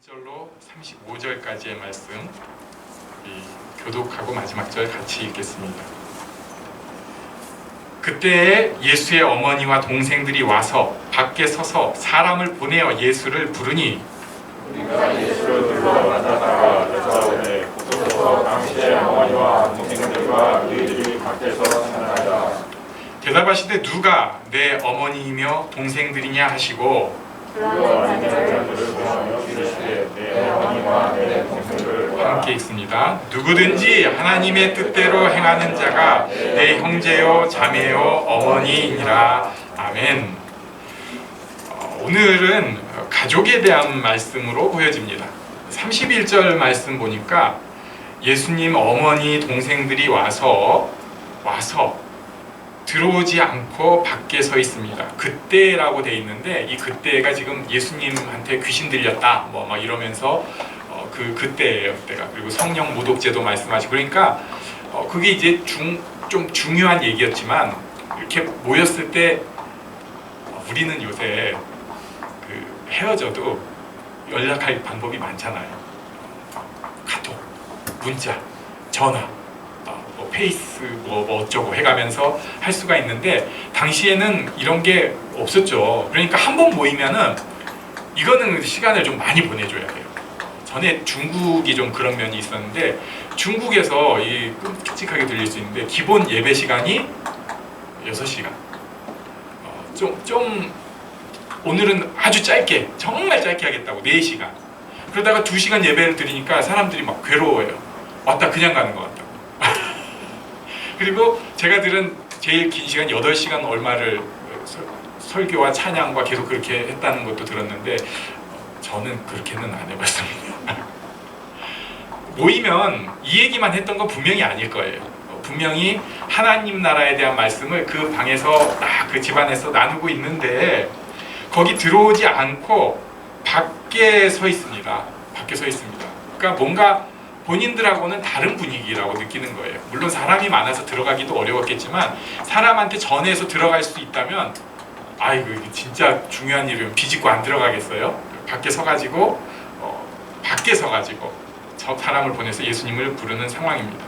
1절로 35절까지의 말씀 교독하고 마지막 절 같이 읽겠습니다. 그때 예수의 어머니와 동생들이 와서 밖에 서서 사람을 보내어 예수를 부르니 우리가 예수를 불러 만나다가 여자오되 보소서 당시의 어머니와 동생들과 너희들이 밖에서 만나자. 대답하시되 누가 내 어머니이며 동생들이냐 하시고 함께 읽습니다. 누구든지 하나님의 뜻대로 행하는 자가 내 형제요 자매요 어머니이니라. 아멘. 오늘은 가족에 대한 말씀으로 보여집니다. 31절 말씀 보니까 예수님 어머니 동생들이 와서 들어오지 않고 밖에 서 있습니다. 그때라고 돼 있는데 이 그때가 지금 예수님한테 귀신 들렸다 뭐 이러면서 그때예요. 그때가. 그리고 성령 모독죄도 말씀하시고 그러니까 그게 이제 좀 중요한 얘기였지만 이렇게 모였을 때 우리는 요새 헤어져도 연락할 방법이 많잖아요. 카톡, 문자, 전화, 페이스 뭐 어쩌고 해가면서 할 수가 있는데 당시에는 이런 게 없었죠. 그러니까 한 번 모이면은 이거는 시간을 좀 많이 보내줘야 돼요. 전에 중국이 좀 그런 면이 있었는데 중국에서 이 끔찍하게 들릴 수 있는데 기본 예배 시간이 6시간. 좀 오늘은 아주 짧게 정말 짧게 하겠다고 4시간. 그러다가 2시간 예배를 드리니까 사람들이 막 괴로워해요. 왔다 그냥 가는 것 같다고. 그리고 제가 들은 제일 긴 시간 8시간 얼마를 설교와 찬양과 계속 그렇게 했다는 것도 들었는데 저는 그렇게는 안 해봤습니다. 모이면 이 얘기만 했던 건 분명히 아닐 거예요. 분명히 하나님 나라에 대한 말씀을 그 방에서 그 집안에서 나누고 있는데 거기 들어오지 않고 밖에 서 있습니다. 밖에 서 있습니다. 그러니까 뭔가 본인들하고는 다른 분위기라고 느끼는 거예요. 물론 사람이 많아서 들어가기도 어려웠겠지만 사람한테 전해서 들어갈 수 있다면 아이고 이게 진짜 중요한 일이면 비집고 안 들어가겠어요? 밖에 서가지고 사람을 보내서 예수님을 부르는 상황입니다.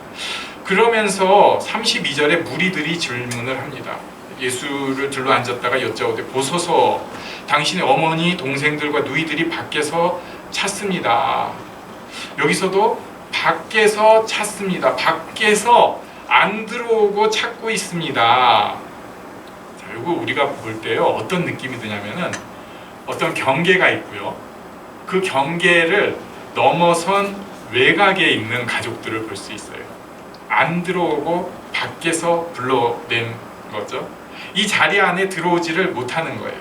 그러면서 32절에 무리들이 질문을 합니다. 예수를 들러앉았다가 여짜오되 보소서 당신의 어머니 동생들과 누이들이 밖에서 찾습니다. 여기서도 밖에서 찾습니다. 밖에서 안 들어오고 찾고 있습니다. 자, 이거 우리가 볼 때요 어떤 느낌이 드냐면은 어떤 경계가 있고요. 그 경계를 넘어선 외곽에 있는 가족들을 볼 수 있어요. 안 들어오고 밖에서 불러낸 거죠. 이 자리 안에 들어오지를 못하는 거예요.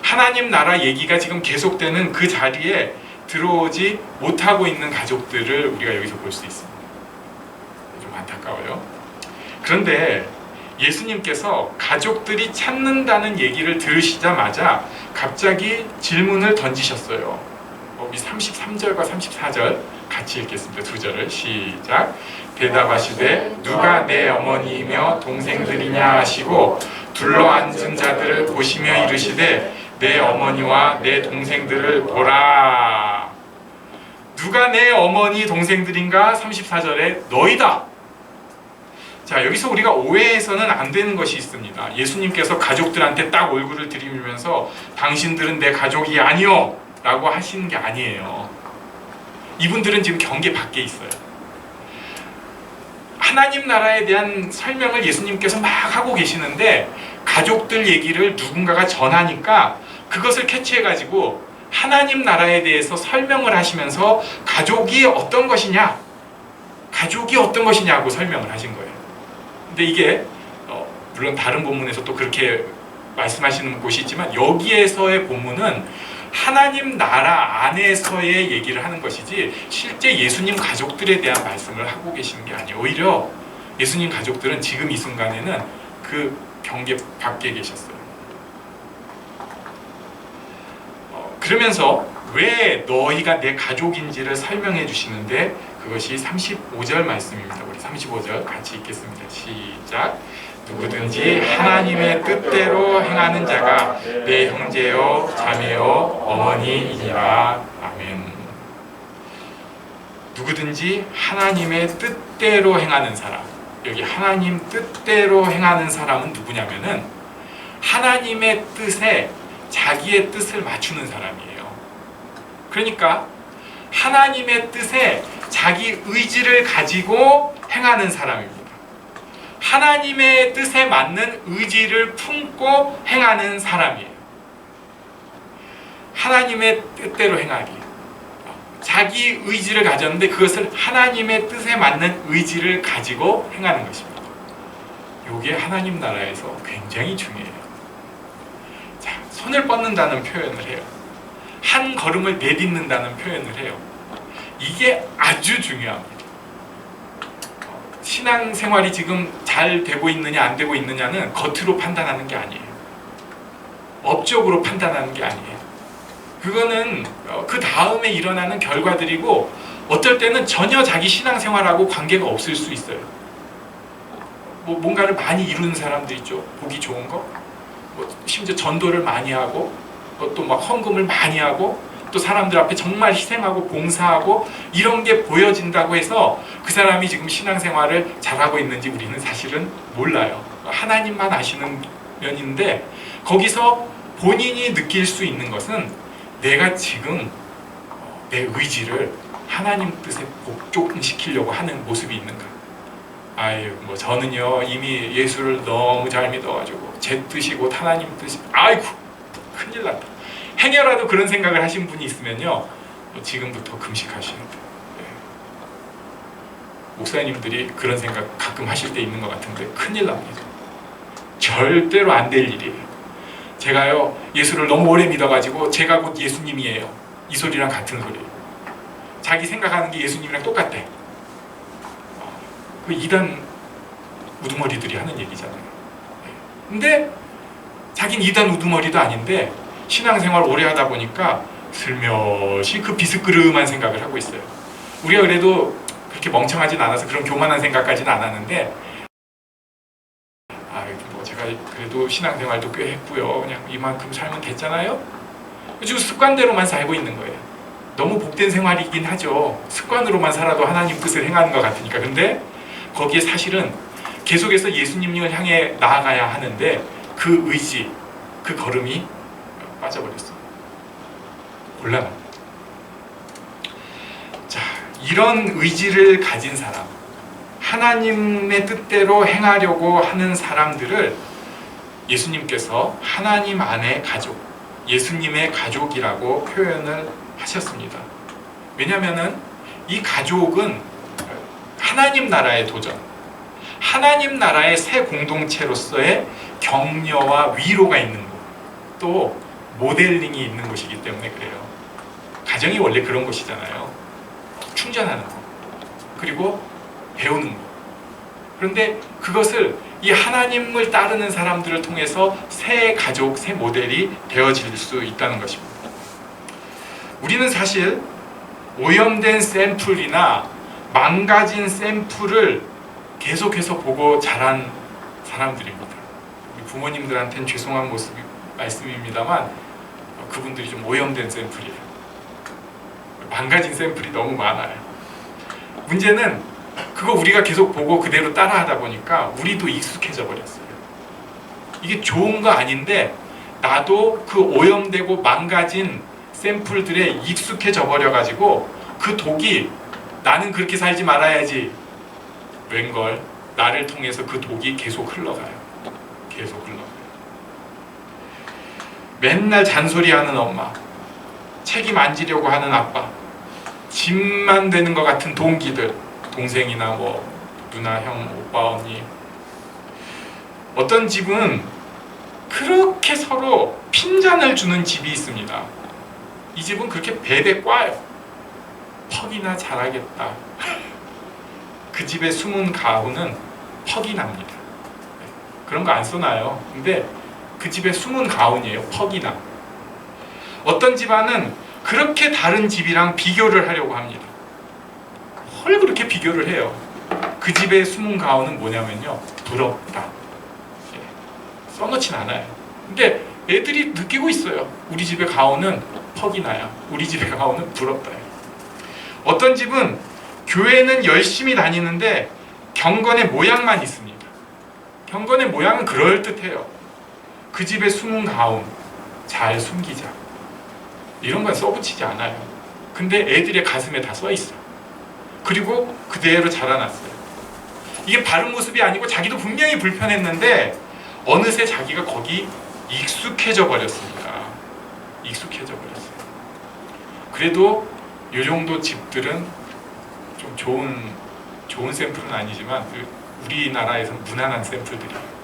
하나님 나라 얘기가 지금 계속되는 그 자리에 들어오지 못하고 있는 가족들을 우리가 여기서 볼 수 있습니다. 좀 안타까워요. 그런데 예수님께서 가족들이 찾는다는 얘기를 들으시자마자 갑자기 질문을 던지셨어요. 우리 33절과 34절 같이 읽겠습니다. 두 절을 시작. 대답하시되 누가 내 어머니이며 동생들이냐 하시고 둘러앉은 자들을 보시며 이르시되 내 어머니와 내 동생들을 보라. 누가 내 어머니 동생들인가? 34절에 너희다. 자, 여기서 우리가 오해해서는 안 되는 것이 있습니다. 예수님께서 가족들한테 딱 얼굴을 들이밀면서 당신들은 내 가족이 아니요 라고 하시는 게 아니에요. 이분들은 지금 경계 밖에 있어요. 하나님 나라에 대한 설명을 예수님께서 막 하고 계시는데 가족들 얘기를 누군가가 전하니까 그것을 캐치해가지고 하나님 나라에 대해서 설명을 하시면서 가족이 어떤 것이냐고 설명을 하신 거예요. 근데 이게 물론 다른 본문에서 또 그렇게 말씀하시는 곳이 있지만 여기에서의 본문은 하나님 나라 안에서의 얘기를 하는 것이지 실제 예수님 가족들에 대한 말씀을 하고 계시는 게 아니에요. 오히려 예수님 가족들은 지금 이 순간에는 그 경계 밖에 계셨어요. 그러면서 왜 너희가 내 가족인지를 설명해 주시는데 그것이 35절 말씀입니다. 우리 35절 같이 읽겠습니다. 시작. 누구든지 하나님의 뜻대로 행하는 자가 내 형제요 자매요 어머니이니라. 아멘. 누구든지 하나님의 뜻대로 행하는 사람, 여기 하나님 뜻대로 행하는 사람은 누구냐면은 하나님의 뜻에 자기의 뜻을 맞추는 사람이에요. 그러니까 하나님의 뜻에 자기 의지를 가지고 행하는 사람입니다. 하나님의 뜻에 맞는 의지를 품고 행하는 사람이에요. 하나님의 뜻대로 행하기. 자기 의지를 가졌는데 그것을 하나님의 뜻에 맞는 의지를 가지고 행하는 것입니다. 이게 하나님 나라에서 굉장히 중요해요. 자, 손을 뻗는다는 표현을 해요. 한 걸음을 내딛는다는 표현을 해요. 이게 아주 중요합니다. 신앙생활이 지금 잘 되고 있느냐 안 되고 있느냐는 겉으로 판단하는 게 아니에요. 업적으로 판단하는 게 아니에요. 그거는 그 다음에 일어나는 결과들이고 어떨 때는 전혀 자기 신앙생활하고 관계가 없을 수 있어요. 뭐 뭔가를 많이 이루는 사람들 있죠. 보기 좋은 거. 뭐 심지어 전도를 많이 하고 또 막 헌금을 많이 하고 또 사람들 앞에 정말 희생하고 봉사하고 이런 게 보여진다고 해서 그 사람이 지금 신앙생활을 잘하고 있는지 우리는 사실은 몰라요. 하나님만 아시는 면인데 거기서 본인이 느낄 수 있는 것은 내가 지금 내 의지를 하나님 뜻에 복종시키려고 하는 모습이 있는가. 아유 뭐 저는요 이미 예수를 너무 잘 믿어가지고 제 뜻이 곧 하나님 뜻이 아이고 큰일 났다. 행여라도 그런 생각을 하신 분이 있으면요 지금부터 금식하시는 거예요. 네. 목사님들이 그런 생각 가끔 하실 때 있는 것 같은데 큰일 납니다. 절대로 안 될 일이에요. 제가요 예수를 너무 오래 믿어가지고 제가 곧 예수님이에요. 이 소리랑 같은 소리예요. 자기 생각하는 게 예수님이랑 똑같대. 그 이단 우두머리들이 하는 얘기잖아요. 근데 자긴 이단 우두머리도 아닌데 신앙생활 오래 하다 보니까 슬며시 그 비스끄름한 생각을 하고 있어요. 우리가 그래도 그렇게 멍청하진 않아서 그런 교만한 생각까지는 안 하는데 뭐 제가 그래도 신앙생활도 꽤 했고요. 그냥 이만큼 살면 됐잖아요. 지금 습관대로만 살고 있는 거예요. 너무 복된 생활이긴 하죠. 습관으로만 살아도 하나님 뜻을 행하는 것 같으니까. 근데 거기에 사실은 계속해서 예수님을 향해 나아가야 하는데 그 의지, 그 걸음이 빠져버렸어요. 곤란합니다. 자, 이런 의지를 가진 사람, 하나님의 뜻대로 행하려고 하는 사람들을 예수님께서 하나님 안의 가족, 예수님의 가족이라고 표현을 하셨습니다. 왜냐하면 이 가족은 하나님 나라의 도전, 하나님 나라의 새 공동체로서의 격려와 위로가 있는 곳, 또 모델링이 있는 곳이기 때문에 그래요. 가정이 원래 그런 곳이잖아요. 충전하는 곳, 그리고 배우는 곳. 그런데 그것을 이 하나님을 따르는 사람들을 통해서 새 가족, 새 모델이 되어질 수 있다는 것입니다. 우리는 사실 오염된 샘플이나 망가진 샘플을 계속해서 보고 자란 사람들입니다. 우리 부모님들한테는 죄송한 말씀입니다만 그분들이 좀 오염된 샘플이에요. 망가진 샘플이 너무 많아요. 문제는 그거 우리가 계속 보고 그대로 따라하다 보니까 우리도 익숙해져 버렸어요. 이게 좋은 거 아닌데 나도 그 오염되고 망가진 샘플들에 익숙해져 버려가지고 그 독이 나는 그렇게 살지 말아야지 웬걸 나를 통해서 그 독이 계속 흘러가요. 계속 흘러가요. 맨날 잔소리하는 엄마, 책임 안 지려고 하는 아빠, 짐만 되는 것 같은 동기들, 동생이나 뭐 누나, 형, 오빠, 언니. 어떤 집은 그렇게 서로 핀잔을 주는 집이 있습니다. 이 집은 그렇게 배배 꽈요. 퍽이나 잘하겠다. 그 집의 숨은 가훈은 퍽이 납니다. 그런 거 안 써놔요. 근데 그 집의 숨은 가훈이에요. 퍽이 나. 어떤 집안은 그렇게 다른 집이랑 비교를 하려고 합니다. 헐 그렇게 비교를 해요. 그 집의 숨은 가훈은 뭐냐면요. 부럽다. 써놓진 않아요. 근데 애들이 느끼고 있어요. 우리 집의 가훈은 퍽이 나야. 우리 집의 가훈은 부럽다. 어떤 집은 교회는 열심히 다니는데 경건의 모양만 있습니다. 경건의 모양은 그럴듯해요. 그 집에 숨은 가움 잘 숨기자, 이런 건 써붙이지 않아요. 근데 애들의 가슴에 다 써있어. 그리고 그대로 자라났어요. 이게 바른 모습이 아니고 자기도 분명히 불편했는데 어느새 자기가 거기 익숙해져 버렸습니다. 익숙해져 버렸어요. 그래도 이 정도 집들은 좀 좋은 샘플은 아니지만 우리나라에서 무난한 샘플들이에요.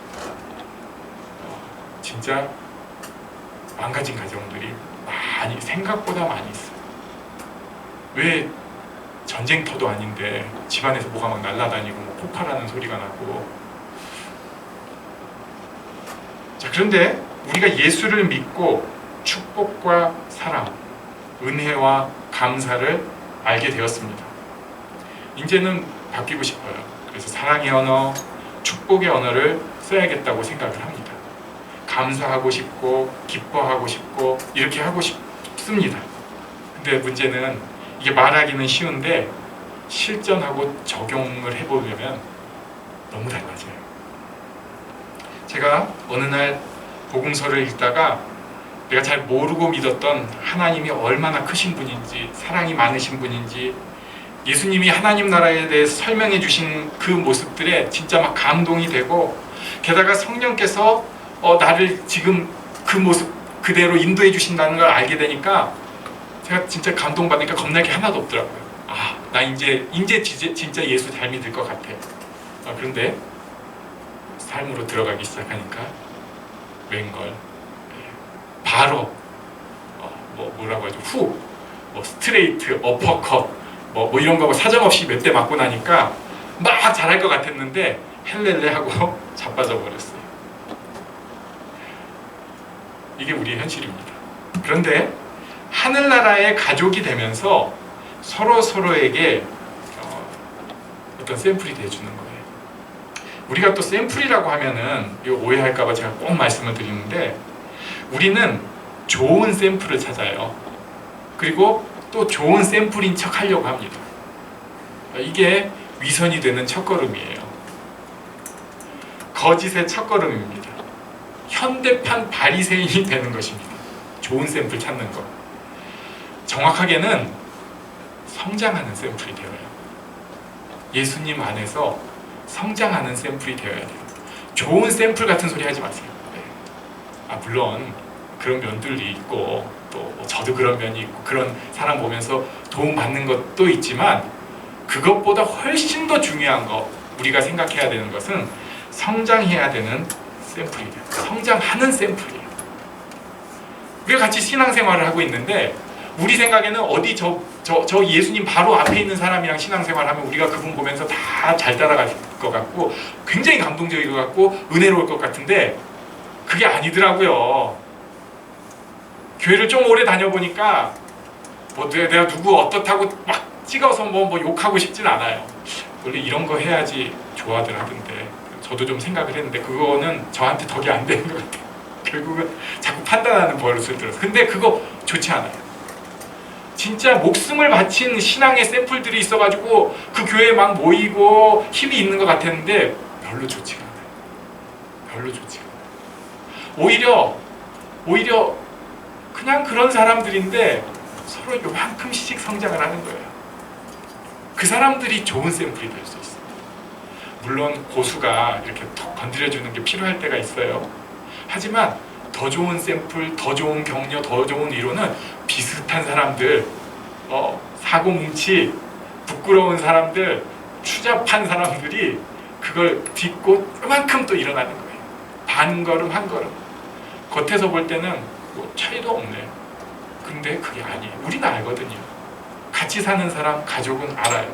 진짜 망가진 가정들이 생각보다 많이 있어요. 왜 전쟁터도 아닌데 집안에서 뭐가 막 날아다니고 뭐 폭발하는 소리가 나고. 자, 그런데 우리가 예수를 믿고 축복과 사랑, 은혜와 감사를 알게 되었습니다. 이제는 바뀌고 싶어요. 그래서 사랑의 언어, 축복의 언어를 써야겠다고 생각을 합니다. 감사하고 싶고 기뻐하고 싶고 이렇게 하고 싶습니다. 근데 문제는 이게 말하기는 쉬운데 실전하고 적용을 해보려면 너무 달라져요. 제가 어느 날 복음서를 읽다가 내가 잘 모르고 믿었던 하나님이 얼마나 크신 분인지, 사랑이 많으신 분인지, 예수님이 하나님 나라에 대해서 설명해 주신 그 모습들에 진짜 막 감동이 되고, 게다가 성령께서 나를 지금 그 모습 그대로 인도해 주신다는 걸 알게 되니까 제가 진짜 감동받으니까 겁날 게 하나도 없더라고요. 나 이제 진짜 예수 잘 믿을 것 같아. 그런데 삶으로 들어가기 시작하니까 웬걸 바로 뭐라고 하죠? 훅, 스트레이트, 어퍼컷 뭐 이런 거 사정없이 몇 대 맞고 나니까 막 잘할 것 같았는데 헬렐레 하고 자빠져 버렸어요. 이게 우리의 현실입니다. 그런데 하늘나라의 가족이 되면서 서로에게 어떤 샘플이 돼주는 거예요. 우리가 또 샘플이라고 하면은 이거 오해할까봐 제가 꼭 말씀을 드리는데, 우리는 좋은 샘플을 찾아요. 그리고 또 좋은 샘플인 척 하려고 합니다. 이게 위선이 되는 첫걸음이에요. 거짓의 첫걸음입니다. 현대판 바리새인이 되는 것입니다. 좋은 샘플 찾는 것. 정확하게는 성장하는 샘플이 되어요. 예수님 안에서 성장하는 샘플이 되어야 돼요. 좋은 샘플 같은 소리 하지 마세요. 물론 그런 면들이 있고 또 저도 그런 면이 있고 그런 사람 보면서 도움받는 것도 있지만, 그것보다 훨씬 더 중요한 거, 우리가 생각해야 되는 것은 성장해야 되는 샘플이에요. 성장하는 샘플이에요. 우리가 같이 신앙생활을 하고 있는데 우리 생각에는 어디 저 예수님 바로 앞에 있는 사람이랑 신앙생활하면 우리가 그분 보면서 다 잘 따라갈 것 같고 굉장히 감동적일 것 같고 은혜로울 것 같은데 그게 아니더라고요. 교회를 좀 오래 다녀보니까 내가 누구 어떻다고 막 찍어서 뭐 욕하고 싶진 않아요. 원래 이런 거 해야지 좋아들 하던데 저도 좀 생각을 했는데 그거는 저한테 덕이 안 되는 것 같아요. 결국은 자꾸 판단하는 버릇을 들어서. 근데 그거 좋지 않아요. 진짜 목숨을 바친 신앙의 샘플들이 있어가지고 그 교회에 막 모이고 힘이 있는 것 같았는데 별로 좋지가 않아요. 별로 좋지가 않아요. 오히려 그냥 그런 사람들인데 서로 요만큼씩 성장을 하는 거예요. 그 사람들이 좋은 샘플이 될 수 있어요. 물론 고수가 이렇게 톡 건드려주는 게 필요할 때가 있어요. 하지만 더 좋은 샘플, 더 좋은 격려, 더 좋은 위로는 비슷한 사람들, 사고뭉치, 부끄러운 사람들, 추잡한 사람들이 그걸 딛고 그만큼 또 일어나는 거예요. 반 걸음 한 걸음. 겉에서 볼 때는 뭐 차이도 없네. 근데 그게 아니에요. 우리는 알거든요. 같이 사는 사람, 가족은 알아요.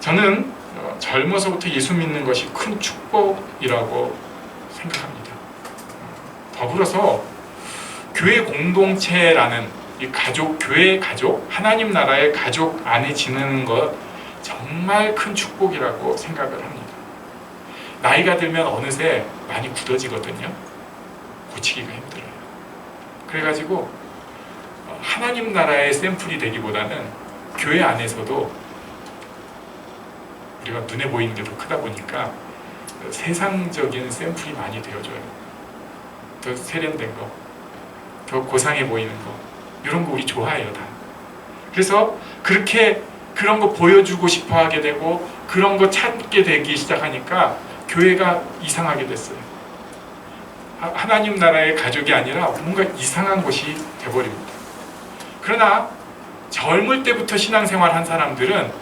저는 젊어서부터 예수 믿는 것이 큰 축복이라고 생각합니다. 더불어서 교회 공동체라는 이 가족, 교회의 가족, 하나님 나라의 가족 안에 지내는 것 정말 큰 축복이라고 생각을 합니다. 나이가 들면 어느새 많이 굳어지거든요. 고치기가 힘들어요. 그래가지고 하나님 나라의 샘플이 되기보다는 교회 안에서도 우리가 눈에 보이는 게 더 크다 보니까 세상적인 샘플이 많이 되어줘요. 더 세련된 거, 더 고상해 보이는 거, 이런 거 우리 좋아해요 다. 그래서 그렇게 그런 거 보여주고 싶어 하게 되고 그런 거 찾게 되기 시작하니까 교회가 이상하게 됐어요. 하나님 나라의 가족이 아니라 뭔가 이상한 곳이 돼버립니다. 그러나 젊을 때부터 신앙생활 한 사람들은,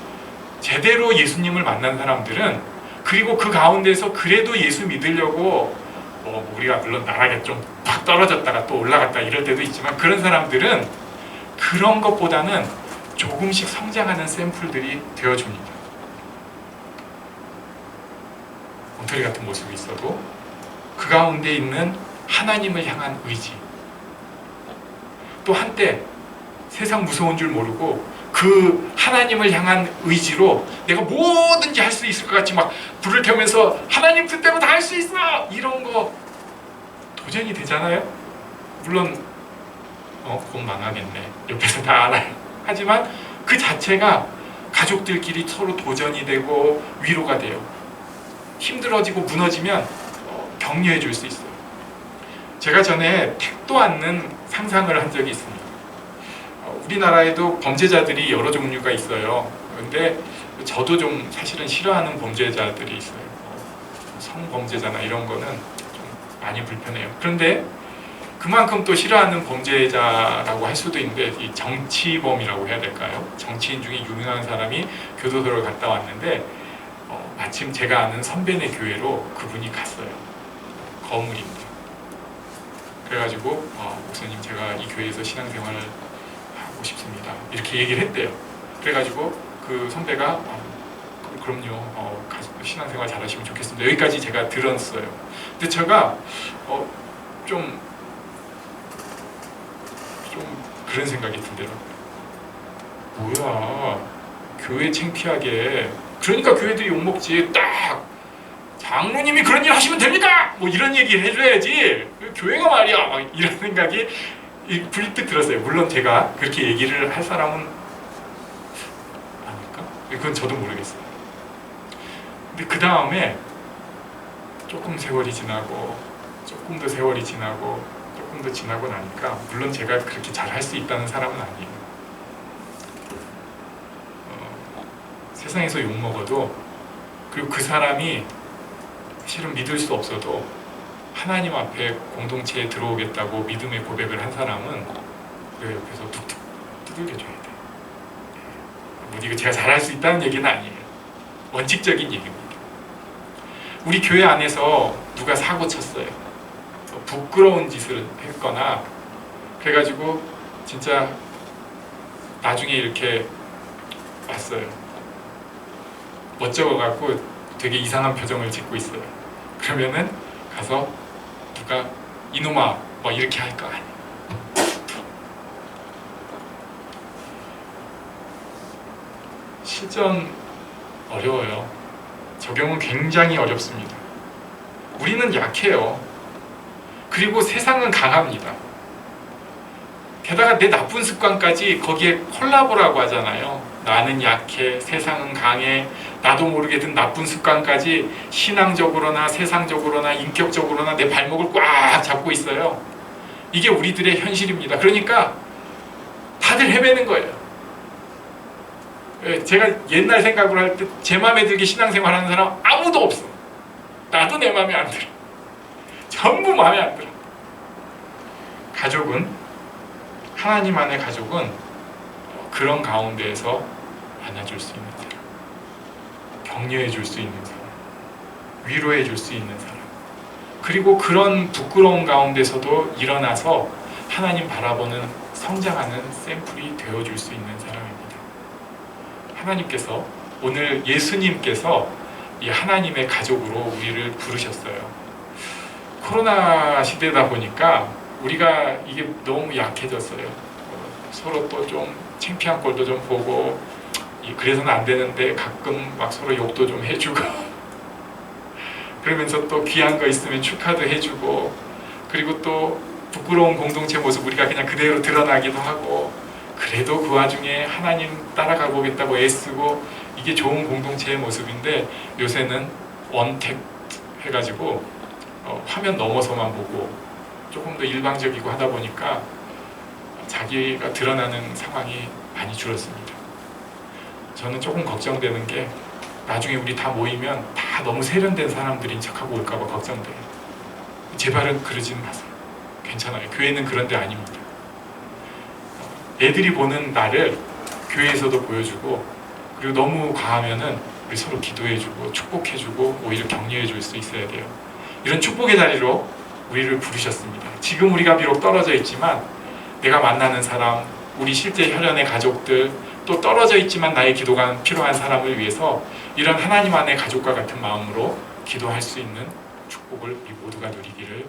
제대로 예수님을 만난 사람들은, 그리고 그 가운데서 그래도 예수 믿으려고 우리가 물론 나락에 좀 팍 떨어졌다가 또 올라갔다 이럴 때도 있지만, 그런 사람들은 그런 것보다는 조금씩 성장하는 샘플들이 되어줍니다. 엉터리 같은 모습이 있어도 그 가운데 있는 하나님을 향한 의지, 또 한때 세상 무서운 줄 모르고 그 하나님을 향한 의지로 내가 뭐든지 할 수 있을 것 같이 막 불을 태우면서 하나님 뜻대로 다 할 수 있어! 이런 거 도전이 되잖아요. 물론 곧 망하겠네, 옆에서 다 알아요. 하지만 그 자체가 가족들끼리 서로 도전이 되고 위로가 돼요. 힘들어지고 무너지면 격려해 줄 수 있어요. 제가 전에 택도 않는 상상을 한 적이 있습니다. 우리나라에도 범죄자들이 여러 종류가 있어요. 그런데 저도 좀 사실은 싫어하는 범죄자들이 있어요. 성범죄자나 이런 거는 좀 많이 불편해요. 그런데 그만큼 또 싫어하는 범죄자라고 할 수도 있는데, 이 정치범이라고 해야 될까요? 정치인 중에 유명한 사람이 교도소를 갔다 왔는데 마침 제가 아는 선배네 교회로 그분이 갔어요. 거물입니다. 그래가지고 목사님, 제가 이 교회에서 신앙생활을 하고 싶습니다, 이렇게 얘기를 했대요. 그래가지고 그 선배가 그럼요, 신앙생활 잘하시면 좋겠습니다, 여기까지 제가 들었어요. 근데 제가 좀 그런 생각이 들더라고요. 뭐야, 교회 창피하게, 그러니까 교회들이 욕먹지. 딱 장로님이 그런 일 하시면 됩니까? 뭐 이런 얘기를 해줘야지, 교회가 말이야, 막 이런 생각이 불뜻 들었어요. 물론 제가 그렇게 얘기를 할 사람은 아닐까? 그건 저도 모르겠어요. 근데 그 다음에 조금 세월이 지나고 조금 더 세월이 지나고 조금 더 지나고 나니까, 물론 제가 그렇게 잘 할 수 있다는 사람은 아니에요. 세상에서 욕먹어도, 그리고 그 사람이 실은 믿을 수 없어도 하나님 앞에 공동체에 들어오겠다고 믿음의 고백을 한 사람은 그 옆에서 툭툭 두들겨줘야 돼. 뭐 이거 제가 잘할 수 있다는 얘기는 아니에요. 원칙적인 얘기입니다. 우리 교회 안에서 누가 사고 쳤어요. 부끄러운 짓을 했거나 그래가지고 진짜 나중에 이렇게 왔어요. 멋쩍어갖고 되게 이상한 표정을 짓고 있어요. 그러면은 가서 누가 이놈아 뭐 이렇게 할 거 아니에요. 실전 어려워요. 적용은 굉장히 어렵습니다. 우리는 약해요. 그리고 세상은 강합니다. 게다가 내 나쁜 습관까지 거기에 콜라보라고 하잖아요. 나는 약해, 세상은 강해, 나도 모르게 든 나쁜 습관까지 신앙적으로나 세상적으로나 인격적으로나 내 발목을 꽉 잡고 있어요. 이게 우리들의 현실입니다. 그러니까 다들 헤매는 거예요. 제가 옛날 생각으로 할 때 제 마음에 들게 신앙생활 하는 사람 아무도 없어. 나도 내 마음에 안 들어. 전부 마음에 안 들어. 가족은, 하나님 안의 가족은 그런 가운데에서 안아줄 수 있는 사람, 격려해 줄 수 있는 사람, 위로해 줄 수 있는 사람, 그리고 그런 부끄러운 가운데서도 일어나서 하나님 바라보는 성장하는 샘플이 되어줄 수 있는 사람입니다. 하나님께서, 오늘 예수님께서 이 하나님의 가족으로 우리를 부르셨어요. 코로나 시대다 보니까 우리가 이게 너무 약해졌어요. 서로 또 좀 창피한 꼴도 좀 보고, 그래서는 안 되는데 가끔 막 서로 욕도 좀 해주고 그러면서 또 귀한 거 있으면 축하도 해주고, 그리고 또 부끄러운 공동체 모습 우리가 그냥 그대로 드러나기도 하고, 그래도 그 와중에 하나님 따라가고 겠다고 애쓰고 이게 좋은 공동체의 모습인데 요새는 언택 해가지고 화면 넘어서만 보고 조금 더 일방적이고 하다 보니까 자기가 드러나는 상황이 많이 줄었습니다. 저는 조금 걱정되는 게 나중에 우리 다 모이면 다 너무 세련된 사람들인 척하고 올까봐 걱정돼요. 제발은 그러지는 마세요. 괜찮아요. 교회는 그런 데 아닙니다. 애들이 보는 나를 교회에서도 보여주고, 그리고 너무 과하면은 우리 서로 기도해주고 축복해주고 오히려 격려해줄 수 있어야 돼요. 이런 축복의 자리로 우리를 부르셨습니다. 지금 우리가 비록 떨어져 있지만 내가 만나는 사람, 우리 실제 혈연의 가족들, 또 떨어져 있지만 나의 기도가 필요한 사람을 위해서 이런 하나님 안의 가족과 같은 마음으로 기도할 수 있는 축복을 우리 모두가 누리기를